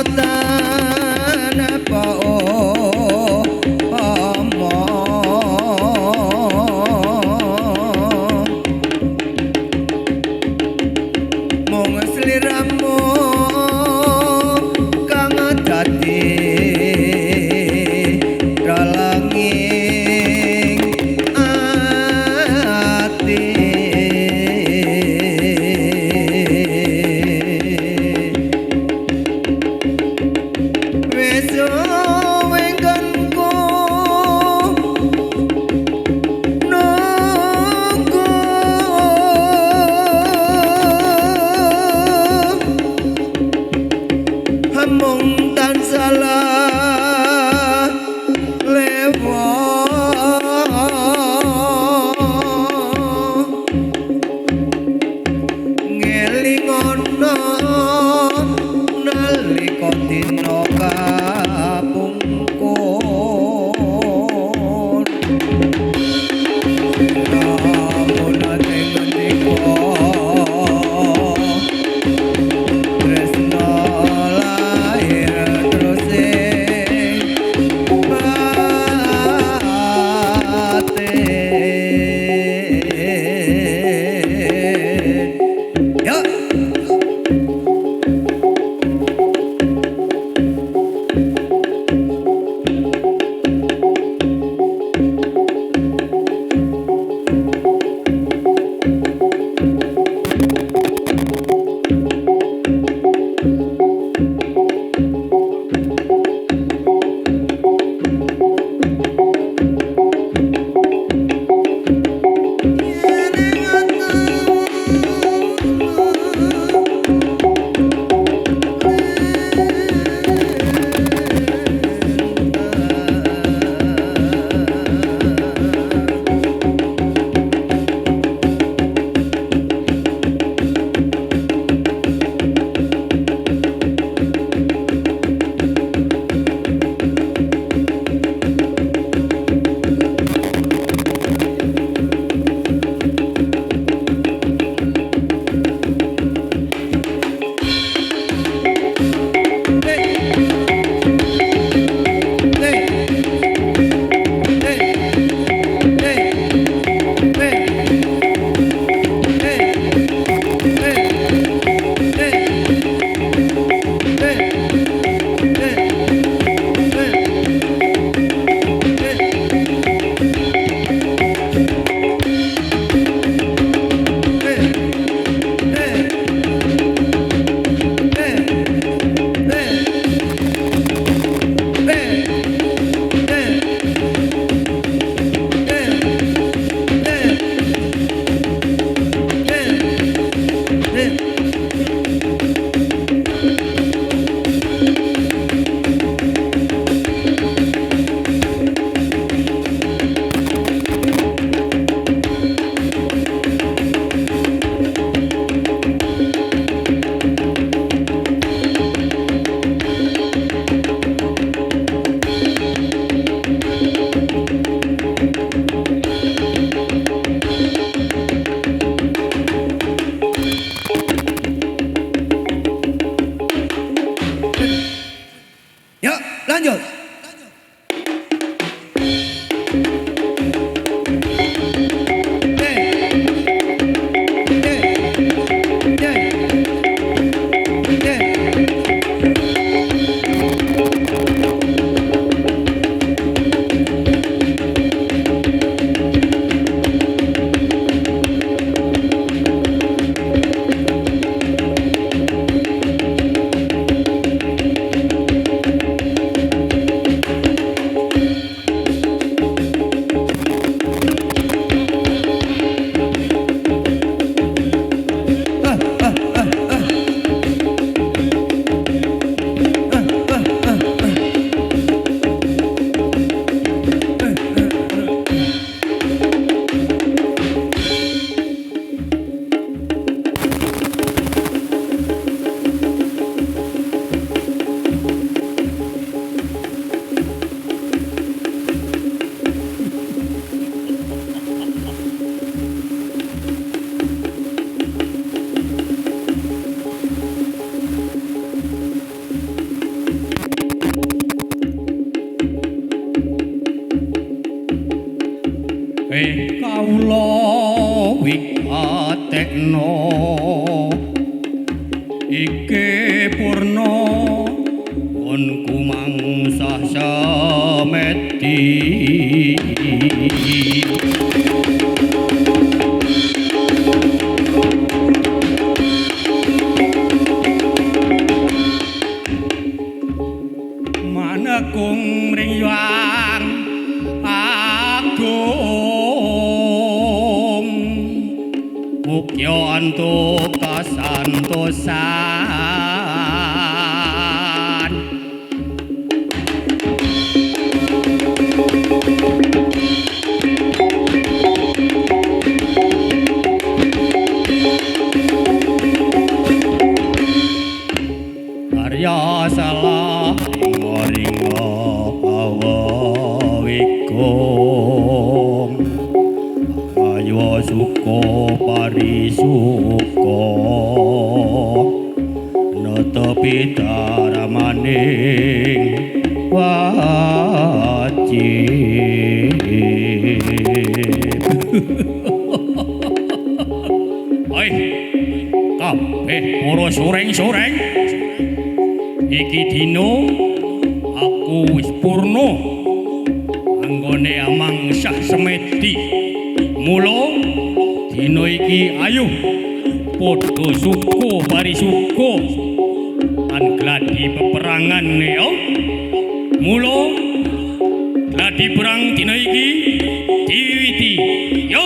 tanpa mung sliramu kang dadi dalanging ati wis wengganku nunggu mung tansah lewat ngelingono nalika dina kapungkur namun ate ngendika tresno lahir terus batin ya tekno iki purna kon kumangsah sameti manekung mriyang agung mukya antuk kasantosan Arya salah ringo-ringo awawikum ayo suko parisuko netepi daramaning wajib Oi kabeh para sureng-sureng iki dina aku wis purna anggone amangsah semeti mula dina iki ayo padha suka parisuka lan gladi peperangan ya mula gladi perang dina iki diwiwiti yo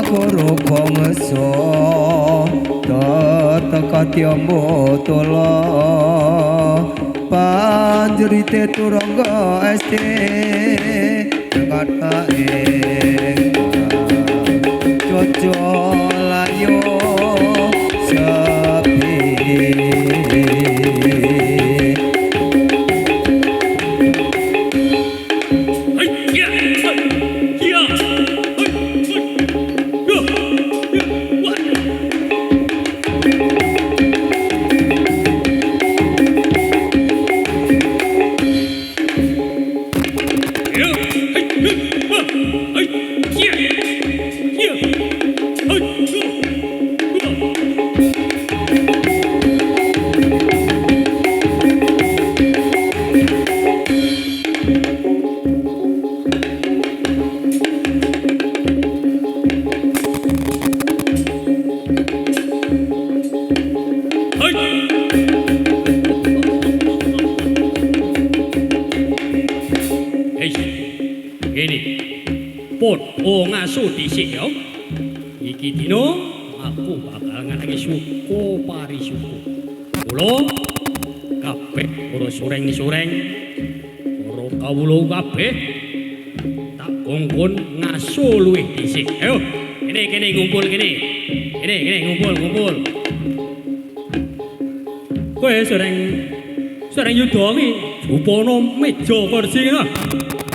guru bangsa teka tiambo tola panjrite turangga esti kata coco layo sepi ngaso dhisik ya. Iki dina aku bakal nganake syuku parisuku. Kula kabeh para sureng-sureng, para kawula kabeh tak kongkon ngaso luwih dhisik. Ayo, kene ngumpul kene. Kene ngumpul. Kowe sureng yuda iki upana meja kursi ngono.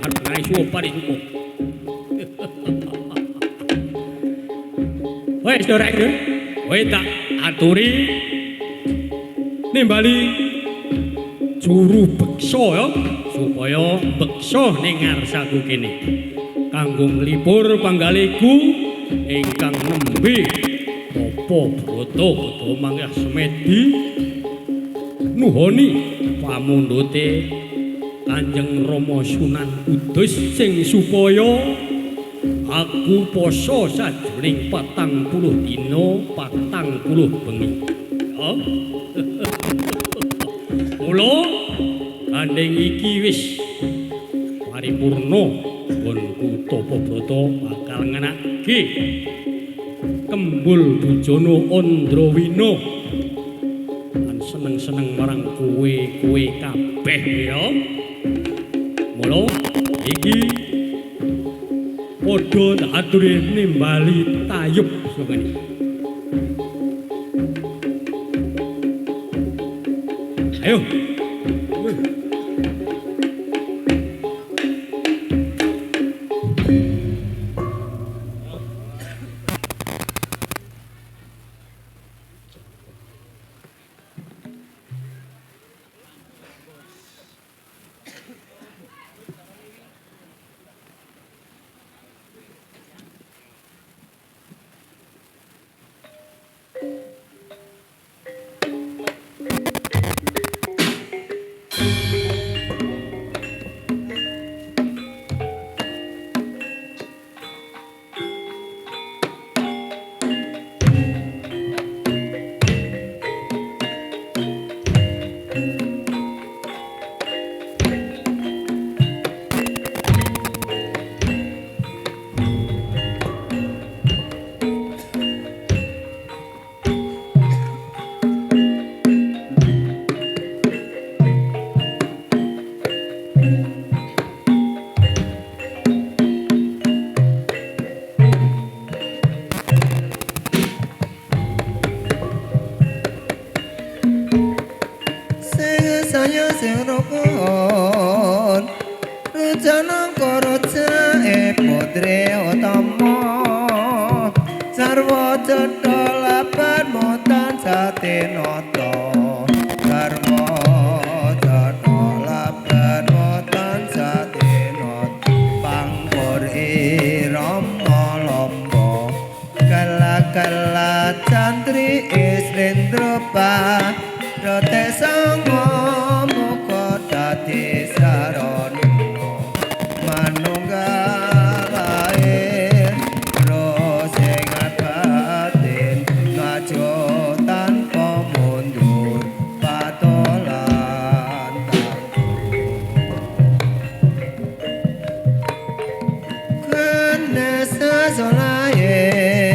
Arep ngae syuku parisuku. Wes dorek, kowe tak aturi nimbali juru beksa ya supaya beksa ning ngarsaku kene kanggo nglipur panggaliku ingkang nembe Bapa Brata manggah semedi nuhoni pamundhute Kanjeng Rama Sunan Kudus sing supaya aku poso sajroning 40 dina 40 bengi. Ya. Mula kandheng iki wis paripurna nggonku Tapabrata bakal nganake Kembul Bujana Andrawina lan seneng-seneng marang kowe kabeh ya. Mula iki padha tak aturi nimbali tayub sungene. Ayo. Solaye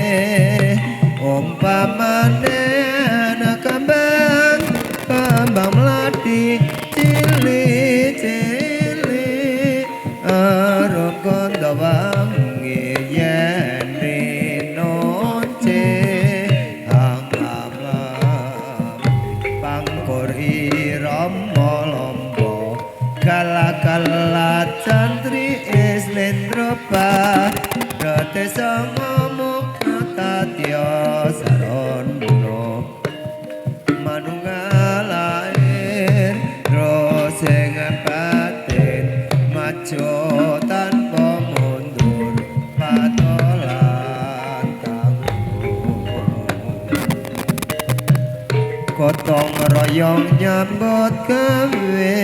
gotong royong nyambut gawe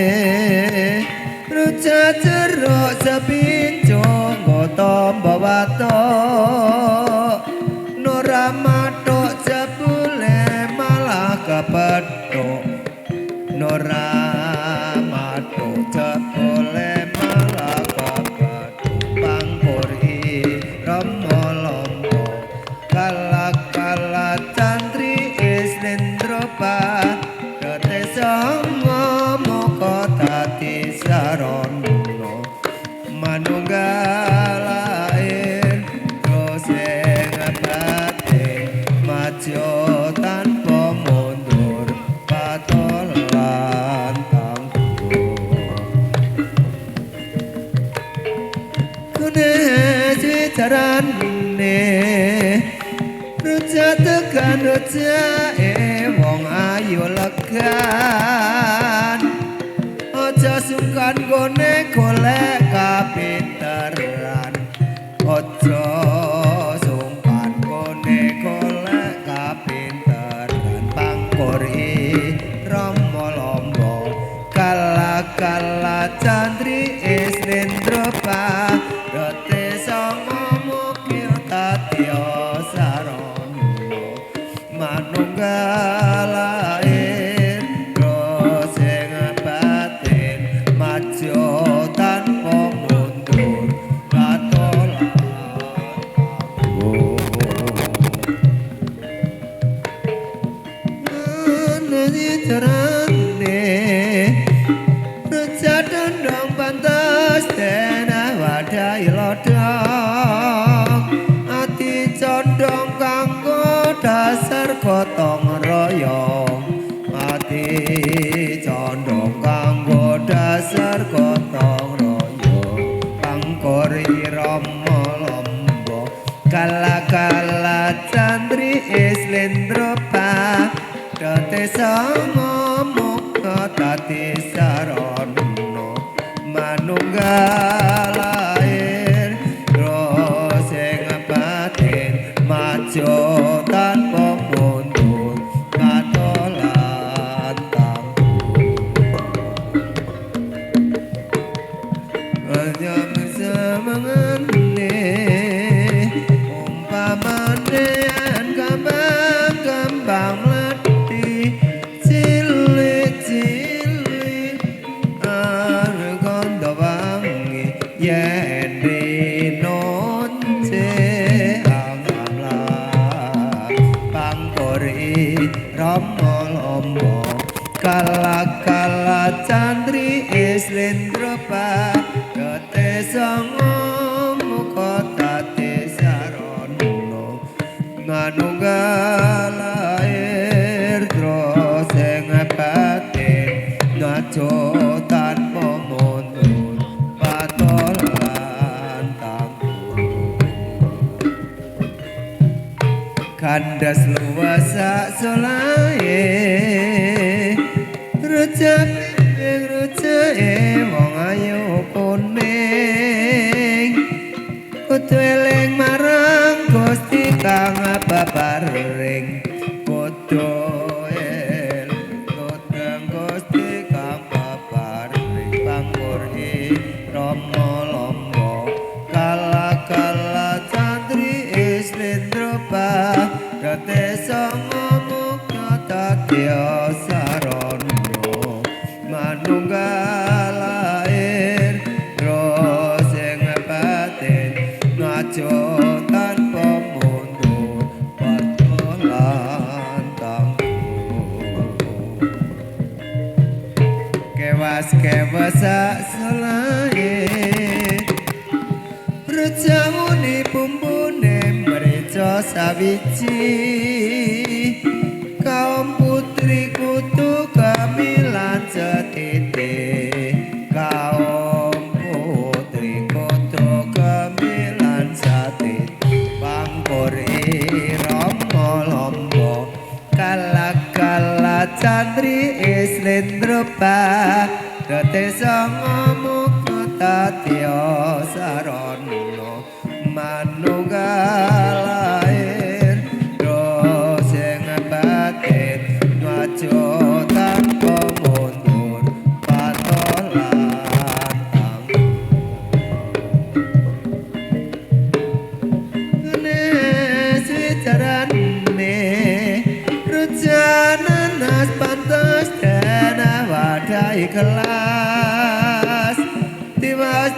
ruca jeruk sepinco gotong bawato Noramatok jebule malah kepethuk Noramatok jebule malah kepethuk pangkuri ramolombo kalak-kalak cantri islendropa dete songo moko tati sarono manunggalain doseng abate majo tanpa mundur patolan tangguh kunes wicarane ruca tekan ruca wong ayu legan aja sungkan gone golek kapinteran aja sungkan gone golek kapinteran pangkori ramolombo kala-kala candri islendropa dote songo mukil tatya sarono manunggalain roseng batin majo tanpa mundur katolan nani carane ruca dendong pantas tenah wadai lodong ati condong kanggo dasar gotong royong ati condong kanggo dasar gotong royong pangkori ramolombo kala-kala candri islendropa dote songo mukta tati sarono manunggalain roseng batin majo tanpa mundur katolan tangguh hanya bersama-mane umpamanean kembang-kembang mleti cilik-cilik argondo wangi yen dinonce angamlah pangkori ramolombo kala-kala candri islendropa dote songo muka tati sarono manunggalair droseng batin ngaco tanpa mundur patolan tangguh kandas luasa solae ruca wong ayu kuning kudu eling marang Gusti kang babaring kudu eling kutang Gusti kang babaring pangkuri ramolombo kala-kala candri islendropa dote songo mukta tatya sarono manunggalain roseng batin ngaco tanpa mundur patolan tangguh kewas-kewasa selae ruca muni pumbune mreca sawiji kaum putri kutu kamilan setiti kaum putri kutu kamilan setiti pangkori ramolombo kala-kala candri islendropa dote songo mukta tatya sarono manunggalain roseng batin ngaco kelas tiwas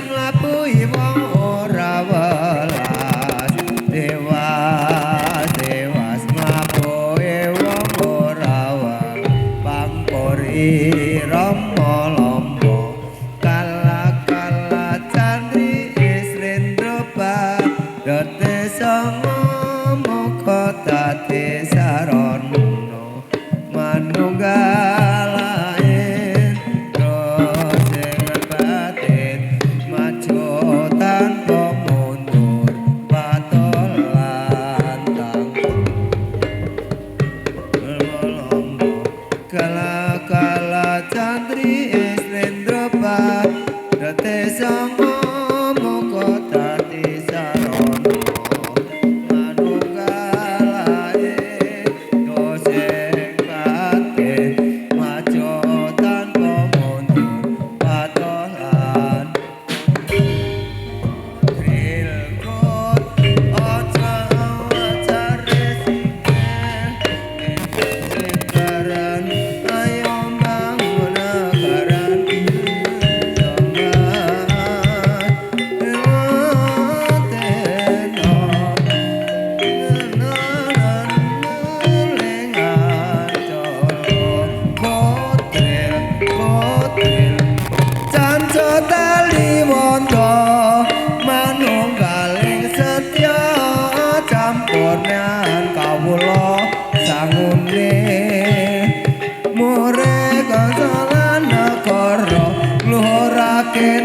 mlabuhi wong ora welas tiwas mlabuhi wong ora welas pangkur irama lomba kala candri islendropa dote songo muka tati sarono manunggalain dosing batin maju tanpa mundur patolan tanggung kala candri islendropa dote songo muka tati sarono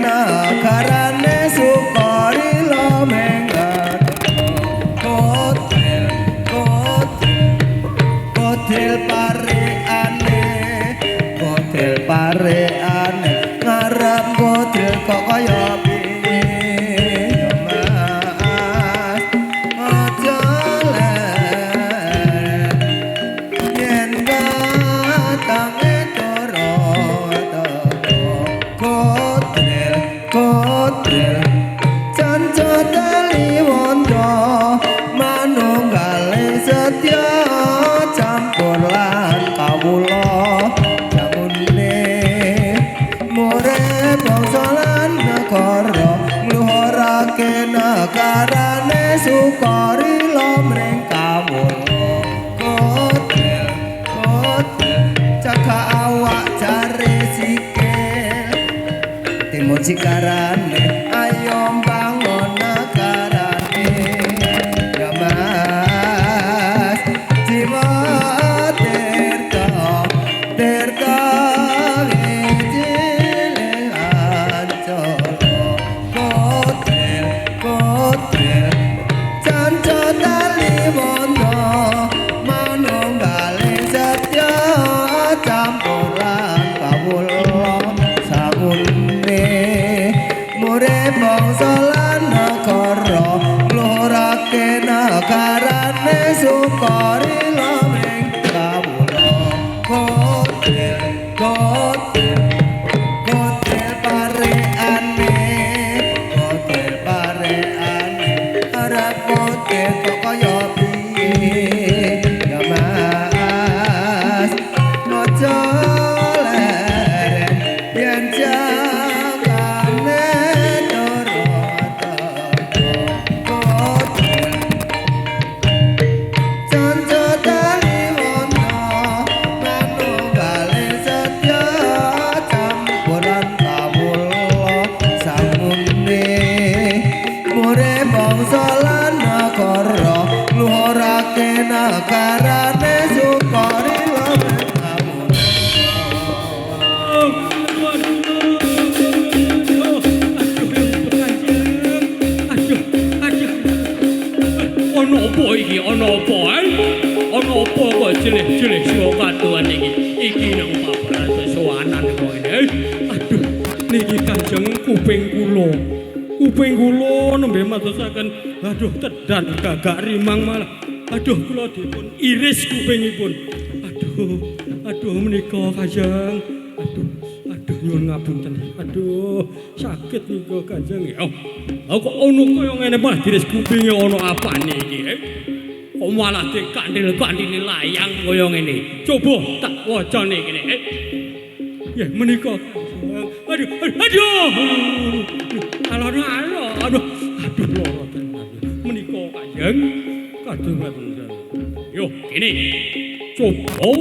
nagarane sukarila menggat kotil pareane ngarep kotil kok kaya piye mas aja yen gatange toro kotil canca taliwondo manunggaling setya campur lan kawula jamune murid bangsa lan negara ngluhurake nagarane sukarila mring kawula kotil cakak awak jare sikil timur cikarane ayo bangun nagarane ya mas jiwa tirta wijile ancolo kotil canca taliwondo manunggaling setya campuran kawula samune murid bangsa lan negara ngluhurake nagarane sukarila mring kawula kotil pareane arep kotil kok kaya piye ya mas aja leren yen jangane dorota kotil canca taliwondo manunggaling setya campuran kawula samune murid bangsa lan negara ngluhurake nagarane sukarila Ono apa iki? Ono apa? Ono apa kok cilik-cilik saka katuan iki? Iki nang paparan sesuanan kok ngene. Aduh, niki Kanjeng kuping kula. Kuping kula nembe madosaken aduh tedan gagak rimang malah. Aduh kula dipun iris kupingipun. Aduh menika Kanjeng. Aduh nyuwun ngapunten. Aduh sakit nika Kanjeng ya. Kok ono kaya ngene malah diris kupinge ono apane iki? Kok malah dikandil-kandil layang kaya ngene. Coba tak wacane kene. Ya menika. Aduh. Alon-alon. Aduh loro tenan. Menika Kanjeng kadongaken. Yo kene. Coba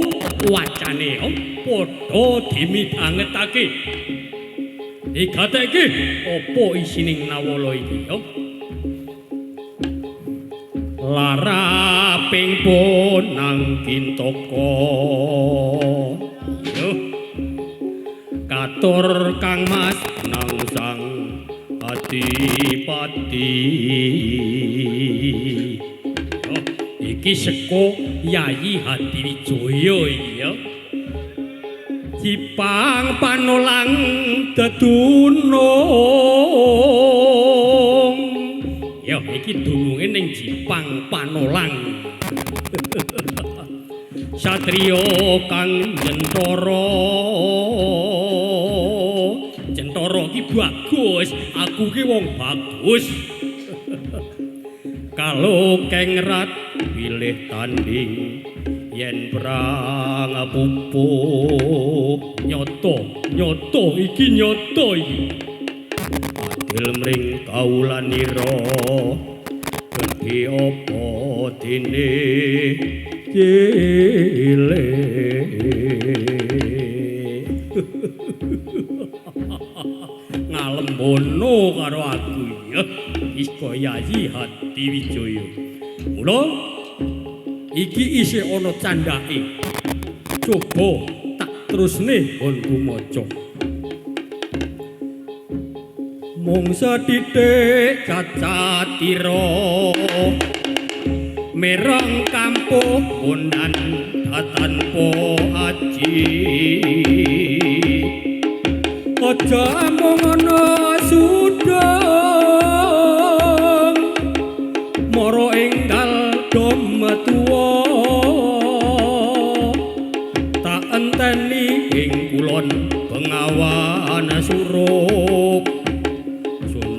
wacane yo padha dimidhangetake. Ikatake apa isining nawala iki yo? Lara ping ponang kintaka. Yo. Katur Kang Mas nang sang adipati. Yo, iki seko Yayi Hadiwijaya iki ya. Jipang panolang dedunung. Ya iki dununge ning Jipang Panolang. Satriya kang Jentara. Jentara ki bagus, aku ki wong bagus. Kalau kengrat pilih tanding yen perang pupuk nyoto iki nyoto iki. Adil mring kaulanira gedhe apa dene ngalembono karo aku ya Iko Yayi Hadiwijaya. Mula iki isih ana candhake. Coba tak terusne nggonku maca. Mung sethithik cacatira merong kampuh kondan tanpa aji. Aja mung ana sudang mara enggal dom tuwa tak enteni ing kulon Bengawan Surup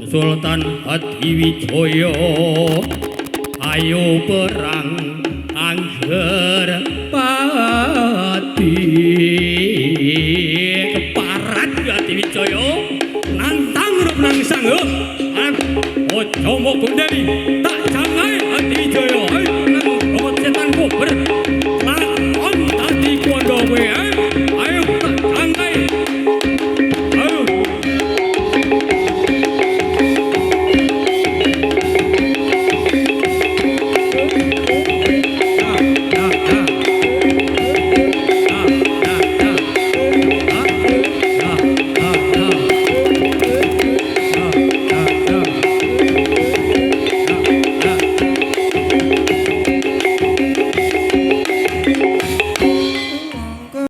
Sultan Hadiwijaya ayo perang angger